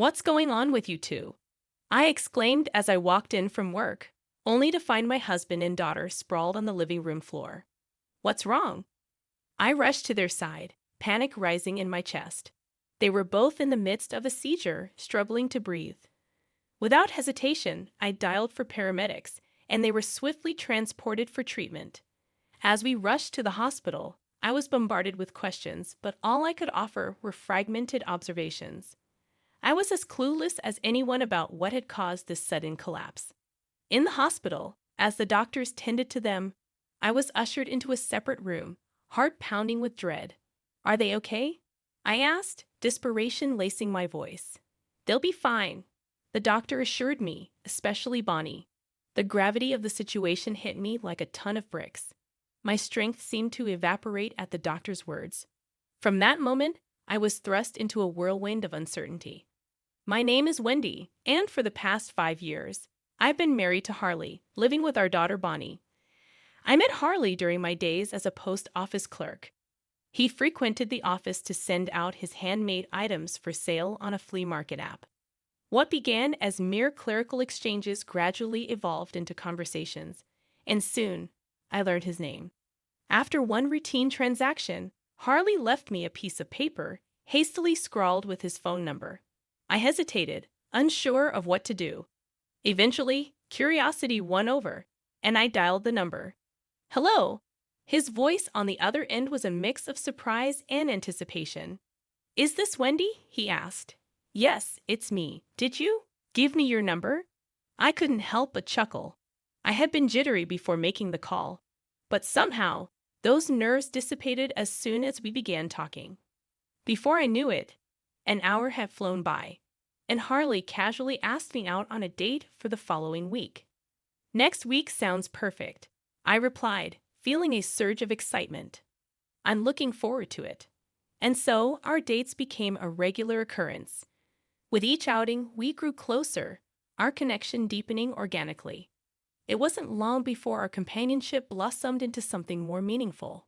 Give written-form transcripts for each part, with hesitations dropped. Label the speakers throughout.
Speaker 1: What's going on with you two? I exclaimed as I walked in from work, only to find my husband and daughter sprawled on the living room floor. What's wrong? I rushed to their side, panic rising in my chest. They were both in the midst of a seizure, struggling to breathe. Without hesitation, I dialed for paramedics, and they were swiftly transported for treatment. As we rushed to the hospital, I was bombarded with questions, but all I could offer were fragmented observations. I was as clueless as anyone about what had caused this sudden collapse. In the hospital, as the doctors tended to them, I was ushered into a separate room, heart pounding with dread. "Are they okay?" I asked, desperation lacing my voice. "They'll be fine," the doctor assured me, especially Bonnie. The gravity of the situation hit me like a ton of bricks. My strength seemed to evaporate at the doctor's words. From that moment, I was thrust into a whirlwind of uncertainty. My name is Wendy, and for the past 5 years, I've been married to Harley, living with our daughter Bonnie. I met Harley during my days as a post office clerk. He frequented the office to send out his handmade items for sale on a flea market app. What began as mere clerical exchanges gradually evolved into conversations, and soon I learned his name. After one routine transaction, Harley left me a piece of paper, hastily scrawled with his phone number. I hesitated, unsure of what to do. Eventually, curiosity won over, and I dialed the number. "Hello." His voice on the other end was a mix of surprise and anticipation. "Is this Wendy?" he asked. "Yes, it's me. Did you give me your number?" I couldn't help but chuckle. I had been jittery before making the call, but somehow those nerves dissipated as soon as we began talking. Before I knew it, an hour had flown by, and Harley casually asked me out on a date for the following week. "Next week sounds perfect," I replied, feeling a surge of excitement. "I'm looking forward to it." And so our dates became a regular occurrence. With each outing, we grew closer, our connection deepening organically. It wasn't long before our companionship blossomed into something more meaningful.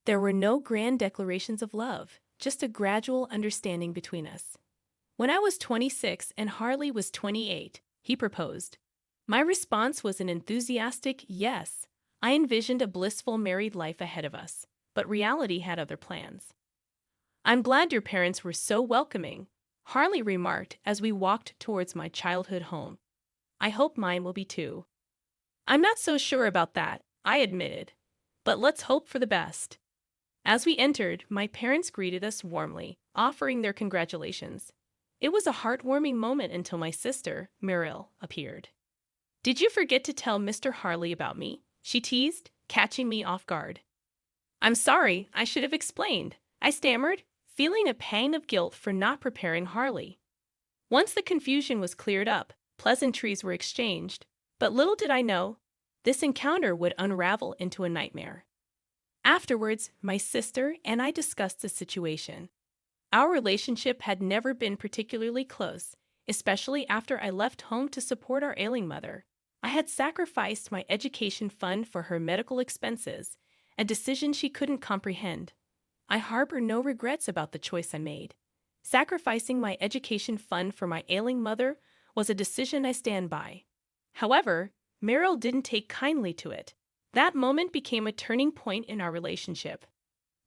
Speaker 1: There were no grand declarations of love, just a gradual understanding between us. When I was 26 and Harley was 28, he proposed. My response was an enthusiastic yes. I envisioned a blissful married life ahead of us, but reality had other plans. "I'm glad your parents were so welcoming," Harley remarked as we walked towards my childhood home. "I hope mine will be too." "I'm not so sure about that," I admitted, "but let's hope for the best." As we entered, my parents greeted us warmly, offering their congratulations. It was a heartwarming moment until my sister, Muriel, appeared. "Did you forget to tell Mr. Harley about me?" she teased, catching me off guard. "I'm sorry, I should have explained," I stammered, feeling a pang of guilt for not preparing Harley. Once the confusion was cleared up, pleasantries were exchanged, but little did I know, this encounter would unravel into a nightmare. Afterwards, my sister and I discussed the situation. Our relationship had never been particularly close, especially after I left home to support our ailing mother. I had sacrificed my education fund for her medical expenses, a decision she couldn't comprehend. I harbor no regrets about the choice I made. Sacrificing my education fund for my ailing mother was a decision I stand by. However, Meryl didn't take kindly to it. That moment became a turning point in our relationship.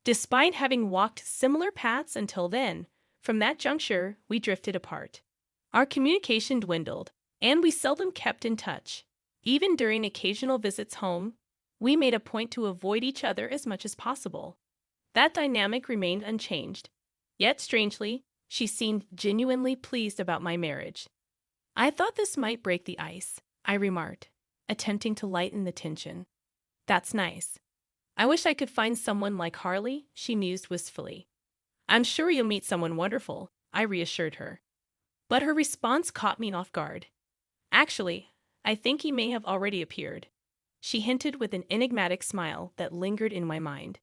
Speaker 1: Despite having walked similar paths until then, from that juncture, we drifted apart. Our communication dwindled, and we seldom kept in touch. Even during occasional visits home, we made a point to avoid each other as much as possible. That dynamic remained unchanged. Yet, strangely, she seemed genuinely pleased about my marriage. "I thought this might break the ice," I remarked, attempting to lighten the tension. "That's nice. I wish I could find someone like Harley," she mused wistfully. "I'm sure you'll meet someone wonderful," I reassured her. But her response caught me off guard. "Actually, I think he may have already appeared," she hinted with an enigmatic smile that lingered in my mind.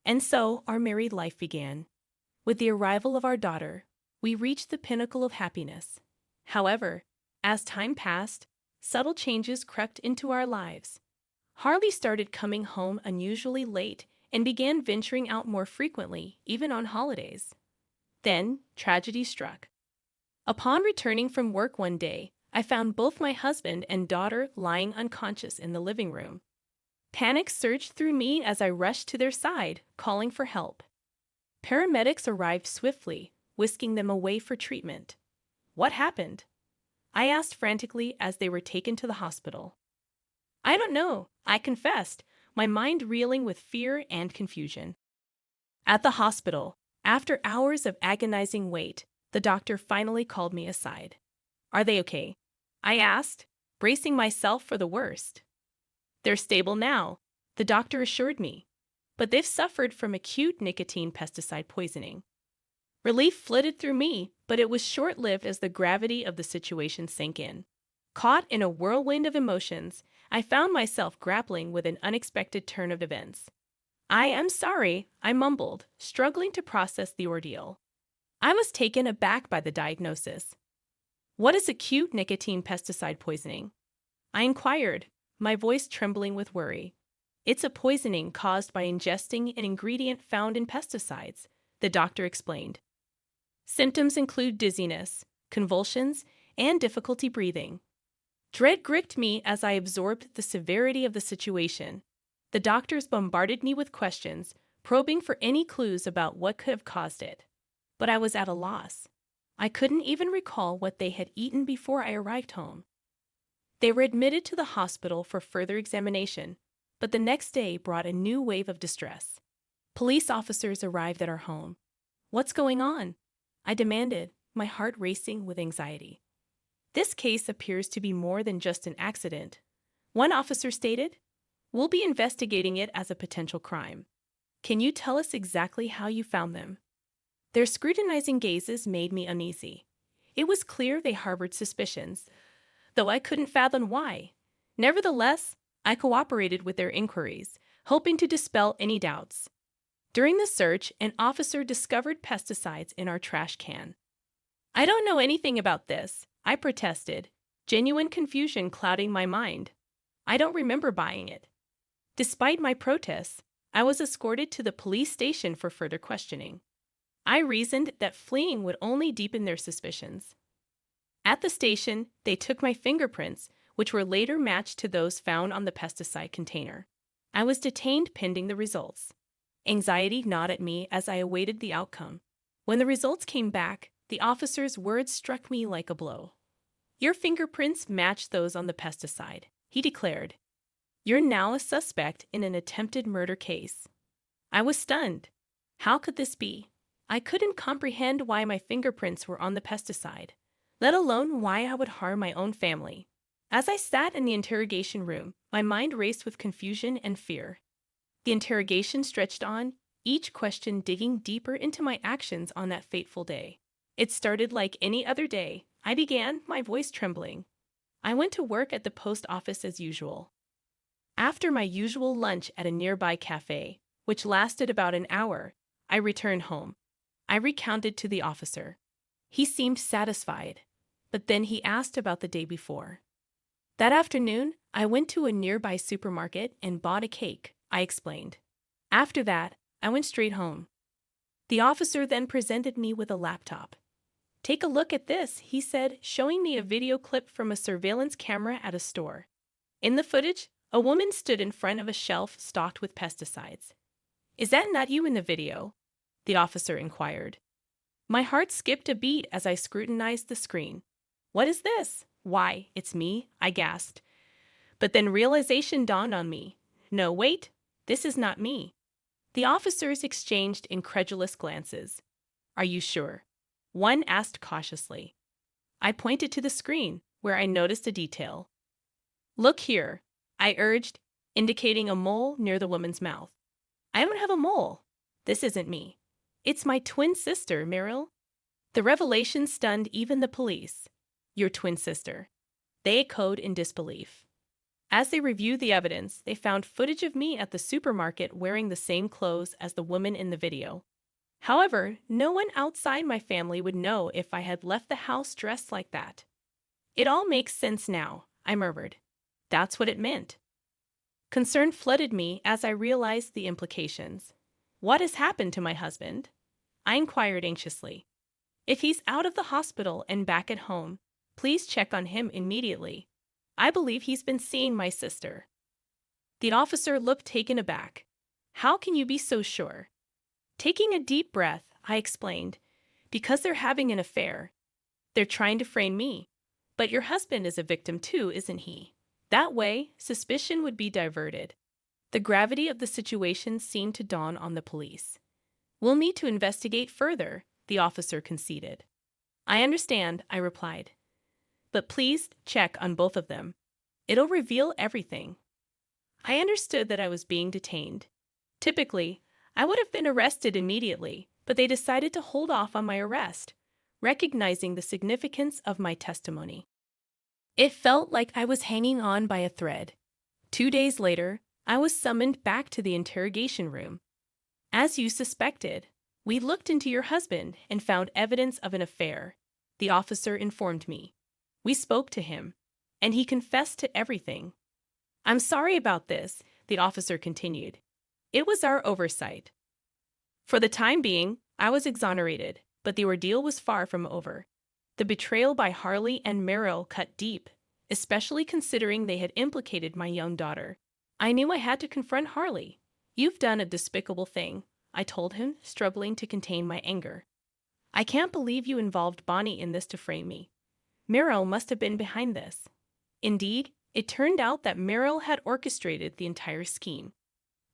Speaker 1: And so our married life began. With the arrival of our daughter, we reached the pinnacle of happiness. However, as time passed, subtle changes crept into our lives. Harley started coming home unusually late and began venturing out more frequently, even on holidays. Then, tragedy struck. Upon returning from work one day, I found both my husband and daughter lying unconscious in the living room. Panic surged through me as I rushed to their side, calling for help. Paramedics arrived swiftly, whisking them away for treatment. What happened? I asked frantically as they were taken to the hospital. I don't know, I confessed, my mind reeling with fear and confusion. At the hospital, after hours of agonizing wait, the doctor finally called me aside. Are they okay? I asked, bracing myself for the worst. They're stable now, the doctor assured me, but they've suffered from acute nicotine pesticide poisoning. Relief flooded through me, but it was short-lived as the gravity of the situation sank in. Caught in a whirlwind of emotions, I found myself grappling with an unexpected turn of events. I am sorry, I mumbled, struggling to process the ordeal. I was taken aback by the diagnosis. What is acute nicotine pesticide poisoning? I inquired, my voice trembling with worry. It's a poisoning caused by ingesting an ingredient found in pesticides, the doctor explained. Symptoms include dizziness, convulsions, and difficulty breathing. Dread gripped me as I absorbed the severity of the situation. The doctors bombarded me with questions, probing for any clues about what could have caused it. But I was at a loss. I couldn't even recall what they had eaten before I arrived home. They were admitted to the hospital for further examination, but the next day brought a new wave of distress. Police officers arrived at our home. What's going on? I demanded, my heart racing with anxiety. This case appears to be more than just an accident. One officer stated, we'll be investigating it as a potential crime. Can you tell us exactly how you found them? Their scrutinizing gazes made me uneasy. It was clear they harbored suspicions, though I couldn't fathom why. Nevertheless, I cooperated with their inquiries, hoping to dispel any doubts. During the search, an officer discovered pesticides in our trash can. I don't know anything about this, I protested, genuine confusion clouding my mind. I don't remember buying it. Despite my protests, I was escorted to the police station for further questioning. I reasoned that fleeing would only deepen their suspicions. At the station, they took my fingerprints, which were later matched to those found on the pesticide container. I was detained pending the results. Anxiety gnawed at me as I awaited the outcome. When the results came back, the officer's words struck me like a blow. Your fingerprints match those on the pesticide, he declared. You're now a suspect in an attempted murder case. I was stunned. How could this be? I couldn't comprehend why my fingerprints were on the pesticide, let alone why I would harm my own family. As I sat in the interrogation room, my mind raced with confusion and fear. The interrogation stretched on, each question digging deeper into my actions on that fateful day. It started like any other day. I began, my voice trembling. I went to work at the post office as usual. After my usual lunch at a nearby cafe, which lasted about an hour, I returned home. I recounted to the officer. He seemed satisfied, but then he asked about the day before. That afternoon, I went to a nearby supermarket and bought a cake, I explained. After that, I went straight home. The officer then presented me with a laptop. Take a look at this, he said, showing me a video clip from a surveillance camera at a store. In the footage, a woman stood in front of a shelf stocked with pesticides. Is that not you in the video? The officer inquired. My heart skipped a beat as I scrutinized the screen. What is this? Why, it's me, I gasped. But then realization dawned on me. No, wait, this is not me. The officers exchanged incredulous glances. Are you sure? One asked cautiously. I pointed to the screen, where I noticed a detail. Look here, I urged, indicating a mole near the woman's mouth. I don't have a mole. This isn't me. It's my twin sister, Meryl. The revelation stunned even the police. Your twin sister. They echoed in disbelief. As they reviewed the evidence, they found footage of me at the supermarket wearing the same clothes as the woman in the video. However, no one outside my family would know if I had left the house dressed like that. It all makes sense now, I murmured. That's what it meant. Concern flooded me as I realized the implications. What has happened to my husband? I inquired anxiously. If he's out of the hospital and back at home, please check on him immediately. I believe he's been seeing my sister." The officer looked taken aback. "How can you be so sure?" Taking a deep breath, I explained, "Because they're having an affair. They're trying to frame me. But your husband is a victim too, isn't he? That way, suspicion would be diverted." The gravity of the situation seemed to dawn on the police. "We'll need to investigate further," the officer conceded. "I understand," I replied. "But please check on both of them. It'll reveal everything." I understood that I was being detained. Typically, I would have been arrested immediately, but they decided to hold off on my arrest, recognizing the significance of my testimony. It felt like I was hanging on by a thread. 2 days later, I was summoned back to the interrogation room. "As you suspected, we looked into your husband and found evidence of an affair," the officer informed me. "We spoke to him, and he confessed to everything." "I'm sorry about this," the officer continued. "It was our oversight." For the time being, I was exonerated, but the ordeal was far from over. The betrayal by Harley and Merrill cut deep, especially considering they had implicated my young daughter. I knew I had to confront Harley. "You've done a despicable thing," I told him, struggling to contain my anger. "I can't believe you involved Bonnie in this to frame me. Merrill must have been behind this." Indeed, it turned out that Merrill had orchestrated the entire scheme.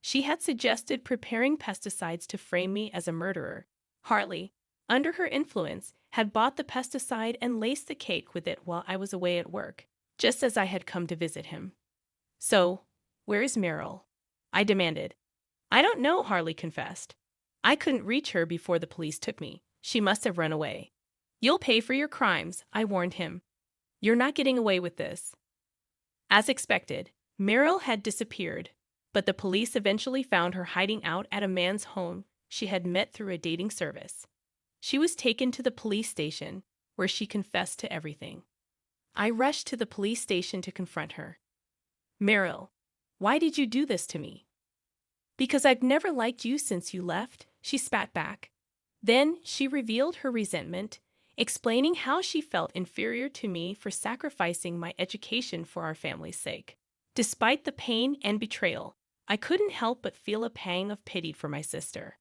Speaker 1: She had suggested preparing pesticides to frame me as a murderer. Harley, under her influence, had bought the pesticide and laced the cake with it while I was away at work, just as I had come to visit him. "So, where is Merrill?" I demanded. "I don't know," Harley confessed. "I couldn't reach her before the police took me. She must have run away." "You'll pay for your crimes," I warned him. "You're not getting away with this." As expected, Merrill had disappeared, but the police eventually found her hiding out at a man's home she had met through a dating service. She was taken to the police station, where she confessed to everything. I rushed to the police station to confront her. "Merrill, why did you do this to me?" "Because I've never liked you since you left," she spat back. Then she revealed her resentment, explaining how she felt inferior to me for sacrificing my education for our family's sake. Despite the pain and betrayal, I couldn't help but feel a pang of pity for my sister.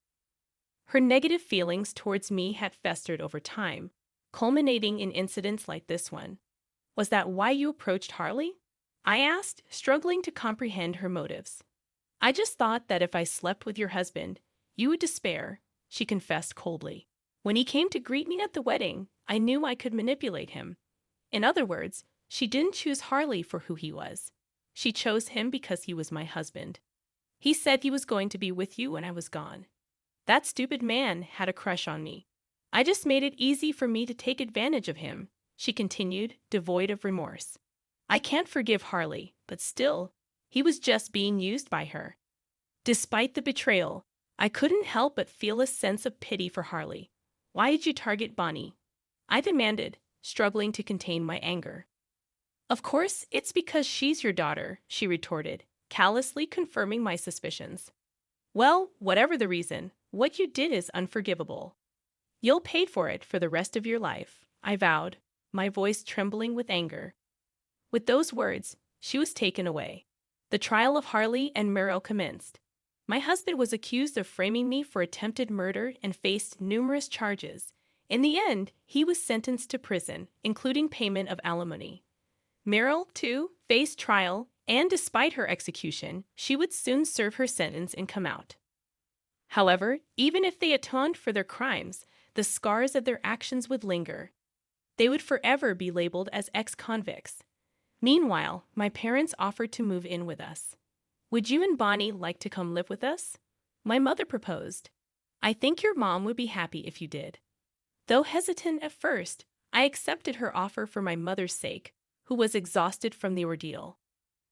Speaker 1: Her negative feelings towards me had festered over time, culminating in incidents like this one. "Was that why you approached Harley?" I asked, struggling to comprehend her motives. "I just thought that if I slept with your husband, you would despair," she confessed coldly. "When he came to greet me at the wedding, I knew I could manipulate him." In other words, she didn't choose Harley for who he was. She chose him because he was my husband. "He said he was going to be with you when I was gone. That stupid man had a crush on me. I just made it easy for me to take advantage of him," she continued, devoid of remorse. "I can't forgive Harley, but still, he was just being used by her." Despite the betrayal, I couldn't help but feel a sense of pity for Harley. "Why did you target Bonnie?" I demanded, struggling to contain my anger. "Of course, it's because she's your daughter," she retorted, callously confirming my suspicions. "Well, whatever the reason, what you did is unforgivable. You'll pay for it for the rest of your life," I vowed, my voice trembling with anger. With those words, she was taken away. The trial of Harley and Merrill commenced. My husband was accused of framing me for attempted murder and faced numerous charges. In the end, he was sentenced to prison, including payment of alimony. Merrill, too, faced trial, and despite her execution, she would soon serve her sentence and come out. However, even if they atoned for their crimes, the scars of their actions would linger. They would forever be labeled as ex-convicts. Meanwhile, my parents offered to move in with us. "Would you and Bonnie like to come live with us?" my mother proposed. "I think your mom would be happy if you did." Though hesitant at first, I accepted her offer for my mother's sake, who was exhausted from the ordeal.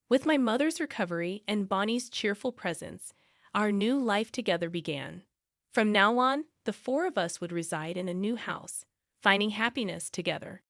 Speaker 1: With my mother's recovery and Bonnie's cheerful presence, our new life together began. From now on, the four of us would reside in a new house, finding happiness together.